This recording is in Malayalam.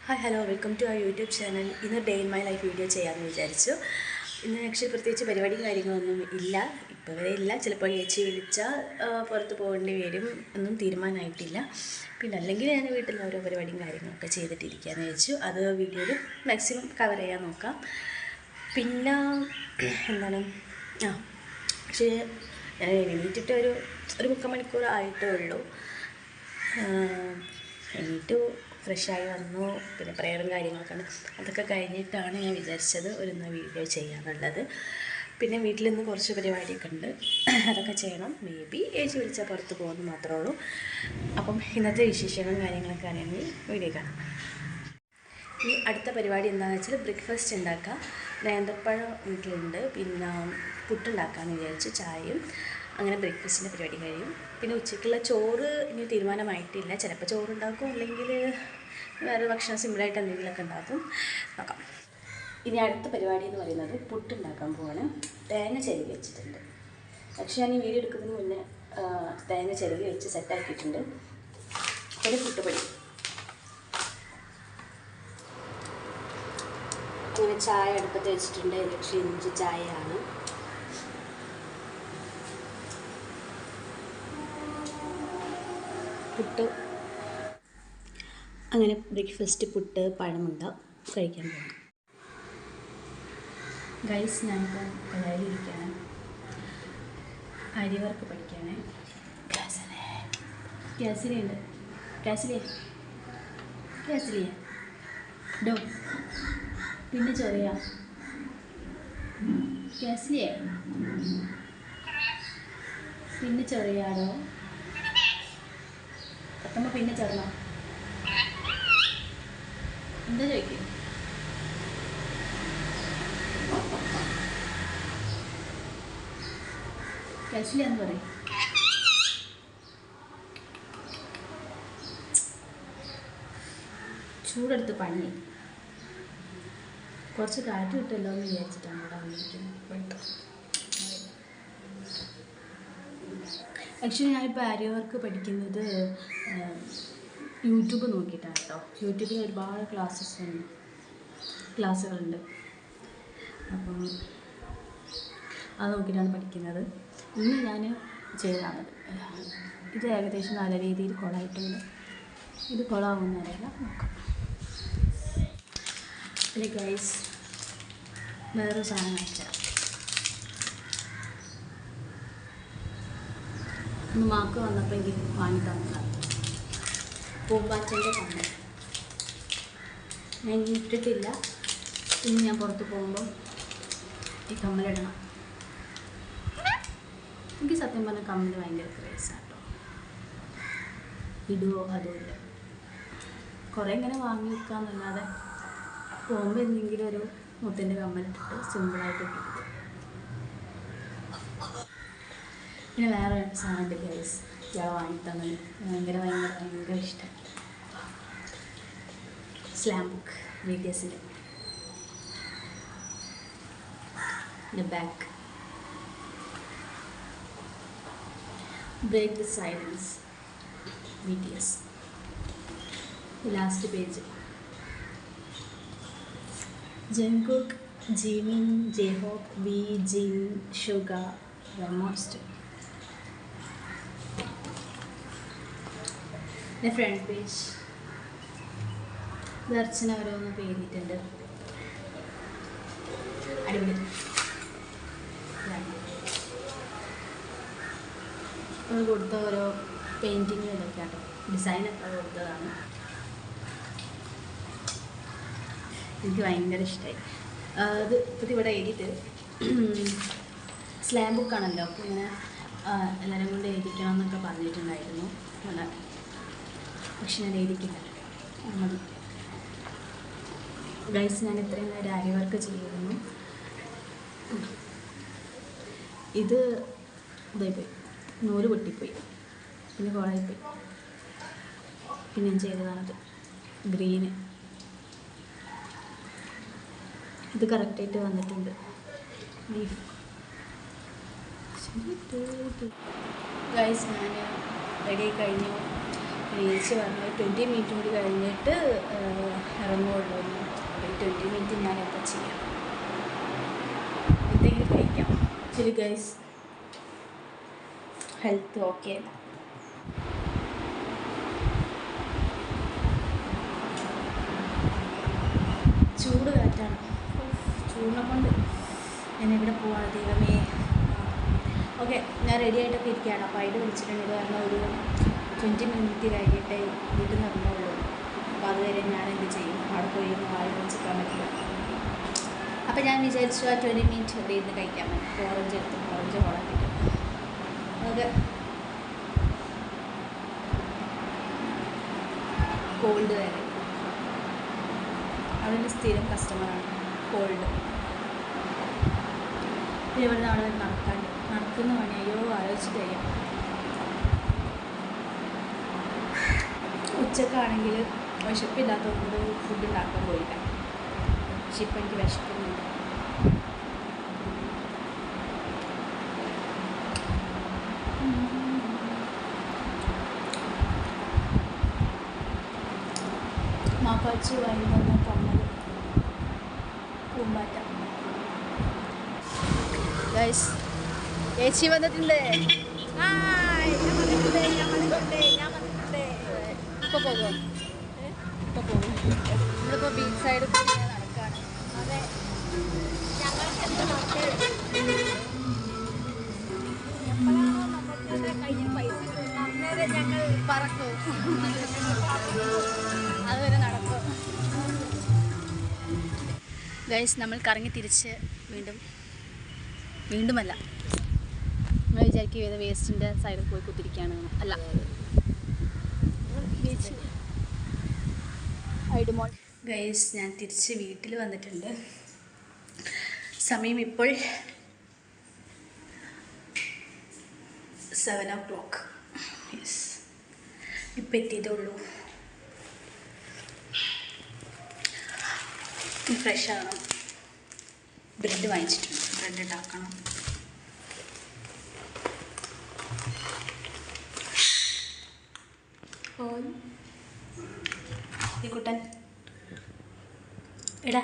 Hi hello welcome to our YouTube channel. ഇന്ന് day in my life video ചെയ്യാമെന്ന് വിചാരിച്ചു. ഇന്ന് ആക്ച്വലി പ്രത്യേകിച്ച് പരിപാടിയും കാര്യങ്ങളൊന്നും ഇല്ല, ഇപ്പോൾ വരെ ഇല്ല. ചിലപ്പോൾ ചേച്ചി വിളിച്ചാൽ പുറത്ത് പോകേണ്ടി വരും, ഒന്നും തീരുമാനമായിട്ടില്ല. പിന്നെ അല്ലെങ്കിൽ ഞാൻ വീട്ടിൽ ഓരോ പരിപാടിയും കാര്യങ്ങളൊക്കെ ചെയ്തിട്ടിരിക്കാമെന്ന് വെച്ചു. അത് വീഡിയോയിൽ മാക്സിമം കവർ ചെയ്യാൻ നോക്കാം. പിന്നെ എന്താണ് പക്ഷേ ഞാൻ എണീറ്റിട്ട് ഒരു 3/4 മണിക്കൂർ ആയിട്ടേ ഉള്ളൂ. എണീറ്റ് ഫ്രഷായി വന്നു. പിന്നെ പ്രയറും കാര്യങ്ങളൊക്കെ ഉണ്ട്, അതൊക്കെ കഴിഞ്ഞിട്ടാണ് ഞാൻ വിചാരിച്ചത് ഇന്ന് വീഡിയോ ചെയ്യാനുള്ളത്. പിന്നെ വീട്ടിൽ നിന്ന് കുറച്ച് പരിപാടിയൊക്കെ ഉണ്ട്, അതൊക്കെ ചെയ്യണം. മേ ബി ഏച്ചി വിളിച്ചാൽ പുറത്ത് പോകുന്നു മാത്രമേ ഉള്ളൂ. അപ്പം ഇന്നത്തെ വിശേഷങ്ങളും കാര്യങ്ങളൊക്കെ അറിയണമെങ്കിൽ വീഡിയോ കാണാം. ഈ അടുത്ത പരിപാടി എന്താണെന്ന് വെച്ചാൽ ബ്രേക്ക്ഫാസ്റ്റ് ഉണ്ടാക്കുക. നേന്ത്രപ്പഴം വീട്ടിലുണ്ട്, പിന്നെ പുട്ടുണ്ടാക്കാമെന്ന് വിചാരിച്ചു, ചായയും. അങ്ങനെ ബ്രേക്ക്ഫാസ്റ്റിൻ്റെ പരിപാടി കഴിയും. പിന്നെ ഉച്ചയ്ക്കുള്ള ചോറ് ഇനി തീരുമാനമായിട്ടില്ല. ചിലപ്പോൾ ചോറുണ്ടാക്കും, അല്ലെങ്കിൽ വേറെ ഭക്ഷണം സിമ്പിളായിട്ട് എന്തെങ്കിലുമൊക്കെ ഉണ്ടാക്കും, നോക്കാം. ഇനി അടുത്ത പരിപാടി എന്ന് പറയുന്നത് പുട്ടുണ്ടാക്കാൻ പോവാണ്. തേങ്ങ ചിരകി വെച്ചിട്ടുണ്ട്. പക്ഷേ ഞാൻ ഈ വീഡിയോ എടുക്കുന്നതിന് മുന്നേ തേങ്ങ ചിരകി വെച്ച് സെറ്റാക്കിയിട്ടുണ്ട്. പിന്നെ പുട്ടുപൊടി, അങ്ങനെ ചായ അടുപ്പത്ത് വെച്ചിട്ടുണ്ട്. പക്ഷേ ഇഞ്ചി ചായയാണ്. പുട്ട്, അങ്ങനെ ബ്രേക്ക്ഫാസ്റ്റ് പുട്ട് പഴമുണ്ട കഴിക്കാൻ പോകും. ഗൈസ്, ഞാനിപ്പോൾ കടയിലിരിക്കുകയാണ്, അരി വർക്ക് പഠിക്കുകയാണ്. ഗ്യാസിലുണ്ട്, ഗ്യാസിലേ ഡോ, പിന്നെ ചെറിയ ഗ്യാസിലേ, പിന്നെ ചെറിയാടോ പത്തുമ്പോൾ പിന്നെ ചേർന്നോ, എന്താ ചോദിക്കും? കഴിച്ചില്ലാന്ന് പറയും. ചൂടെടുത്ത് പണി, കുറച്ച് കാറ്റ് കിട്ടുമല്ലോ എന്ന് വിചാരിച്ചിട്ടാണ് ഇവിടെ വന്നിരിക്കുന്നത്. ആക്ച്വലി ഞാനിപ്പോൾ ആര്യ വർക്ക് പഠിക്കുന്നത് യൂട്യൂബ് നോക്കിയിട്ടാണ് കേട്ടോ. യൂട്യൂബിൽ ഒരുപാട് ക്ലാസ്സുകളുണ്ട്. അപ്പം അത് നോക്കിയിട്ടാണ് പഠിക്കുന്നത്. ഇന്ന് ഞാൻ ചെയ്തതാണത്. ഇത് ഏകദേശം നല്ല രീതിയിൽ കുളമായിട്ടുണ്ട്. ഇത് കുളമാവുമെന്ന് അറിയില്ല, നോക്കാം. പിന്നെ ഗൈസ്, വേറൊരു സാധനം വെച്ചാൽ ഒന്ന് മാക്ക് വന്നപ്പോൾ എനിക്ക് വാങ്ങി തന്നതാണ് പൂമ്പാറ്റൻ്റെ കമ്മൽ. ഞാൻ ഇട്ടിട്ടില്ല. ഇന്ന് ഞാൻ പുറത്ത് പോകുമ്പോൾ ഈ കമ്മലിടണം. എനിക്ക് സത്യം പറഞ്ഞാൽ കമ്മൽ ഭയങ്കര ക്രേസാണ് കേട്ടോ. ഇടുവോ അതുമില്ല, കുറേ ഇങ്ങനെ വാങ്ങി വെക്കാമെന്നല്ലാതെ പോകുമ്പോൾ എന്തെങ്കിലും ഒരു മുത്തിൻ്റെ കമ്മലിട്ടിട്ട് സിമ്പിളായിട്ട് ഇട്ടിട്ട്. പിന്നെ വേറെ സാധനമുണ്ട് ഗൈസ്, ഇയാൾ വാങ്ങി തന്നത് ഭയങ്കര ഇഷ്ടം. സ്ലാം ബുക്ക്, BTSൻ്റെ back. Break the silence, BTS. Last page Jungkook, Jimin, J Hope, V, Jin, Suga, most. Front page Darshana ഓരോന്ന് പേരിട്ടുണ്ട്. അടിപൊളി. അത് കൊടുത്ത ഓരോ പെയിൻറ്റിങ് ഇതൊക്കെ ആട്ടോ, ഡിസൈനൊക്കെ കൊടുത്തതാണ്. എനിക്ക് ഭയങ്കര ഇഷ്ടമായി. അത് ഇപ്പോഴത്തെ ഇവിടെ എഴുതിയിട്ട് സ്ലാം ബുക്കാണല്ലോ, അപ്പോൾ ഇങ്ങനെ എല്ലാവരും കൊണ്ട് എഴുതിക്കണം എന്നൊക്കെ പറഞ്ഞിട്ടുണ്ടായിരുന്നു. പക്ഷെ ഞാൻ എഴുതിക്കില്ല, മതി. ഗൈസ്, ഞാൻ ഇത്രയും നേരം ആര്യ വർക്ക് ചെയ്യുന്നു. ഇത് ഇതായിപ്പോയി, നൂല് പൊട്ടിപ്പോയി, പിന്നെ കോളായിപ്പോയി. പിന്നെ ഞാൻ ചെയ്തതാണത് ഗ്രീന്. ഇത് കറക്റ്റായിട്ട് വന്നിട്ടുണ്ട്. ഗൈസ്, ഞാൻ റെഡി കഴിഞ്ഞു. ചേച്ചി പറഞ്ഞു 20 മിനിറ്റ് കൂടി കഴിഞ്ഞിട്ട് ഇറങ്ങുള്ളൂ. ഒരു 20 മിനിറ്റ് ഞാനിപ്പോൾ ചെയ്യാം. എന്തെങ്കിലും കഴിക്കാം. ആക്ച്വലി ഗൈസ് ഹെൽത്ത് ഓക്കെ അല്ല. ചൂട് കാറ്റാണ്. ചൂടിനെ കൊണ്ട് ഞാൻ എവിടെ പോവാണ് ദൈവമേ. ഓക്കെ, ഞാൻ റെഡി ആയിട്ടൊക്കെ ഇരിക്കുകയാണ്. അപ്പോൾ അതിൽ വിളിച്ചിട്ടുണ്ടെങ്കിൽ കാരണം ഒരു 20 മിനിറ്റ് കഴിഞ്ഞിട്ടേ വീട്ടിൽ നിന്ന് ഇറങ്ങുള്ളൂ. അപ്പോൾ അതുവരെ ഞാൻ എന്ത് ചെയ്യും? അവിടെ പോയി വായി വിളിച്ചിക്കാൻ പറ്റില്ല. അപ്പോൾ ഞാൻ വിചാരിച്ചു ആ 20 മിനിറ്റ് ഇവിടെ ഇരുന്ന് കഴിക്കാൻ പറ്റും. ഓറഞ്ച് എടുത്ത് ഓറഞ്ച് വളർത്തിട്ട് ഓക്കെ. കോൾഡ് വേറെ അവൻ്റെ സ്ഥിരം കസ്റ്റമറാണ് കോൾഡ്. പിന്നെ ഇവിടെ നിന്ന് അവിടെ നടക്കുന്ന പണി അയ്യോ ആലോചിച്ചിട്ട് കഴിയാം. ഉച്ചക്കാണെങ്കിൽ വിശപ്പില്ലാത്തതുകൊണ്ട് ഫുഡ് ഉണ്ടാക്കാൻ പോയില്ല. പക്ഷെ ഇപ്പം എനിക്ക് വിശക്കുന്നുണ്ട്. മാക്കാച്ചു വാങ്ങി വന്ന കമ്മൽ പൂമ്പാറ്റ. ഗൈസ് ചേച്ചി വന്നിട്ടുണ്ട്. ഇപ്പോൾ പോകുമോ? ഇപ്പോൾ പോകും. നമ്മളിപ്പോൾ ബീച്ച് സൈഡ് നടക്കുകയാണ്. അതെ, എപ്പോഴാണോ നമുക്ക് കയ്യിൽ പൈസ അന്നേരം ഞങ്ങൾ പറക്കും. അതുവരെ നടക്കും. ഗൈസ് നമ്മൾ കറങ്ങി തിരിച്ച് വീണ്ടുമല്ല നമ്മൾ വിചാരിക്കും ഏത് വേസ്റ്റിൻ്റെ സൈഡിൽ പോയി കുത്തിരിക്കുകയാണ്. അല്ല, ബീച്ച് ഐഡുമോൾ. ഗൈസ് ഞാൻ തിരിച്ച് വീട്ടിൽ വന്നിട്ടുണ്ട്. സമയം ഇപ്പോൾ 7 o'clock. യെസ്, ഇപ്പം എത്തിയതേ ഉള്ളൂ. ഫ്രഷാണ്. ബ്രെഡ് വാങ്ങിച്ചിട്ടുണ്ട്. ബ്രെഡ് ഉണ്ടാക്കണം. ഈ കുട്ടൻ എടാ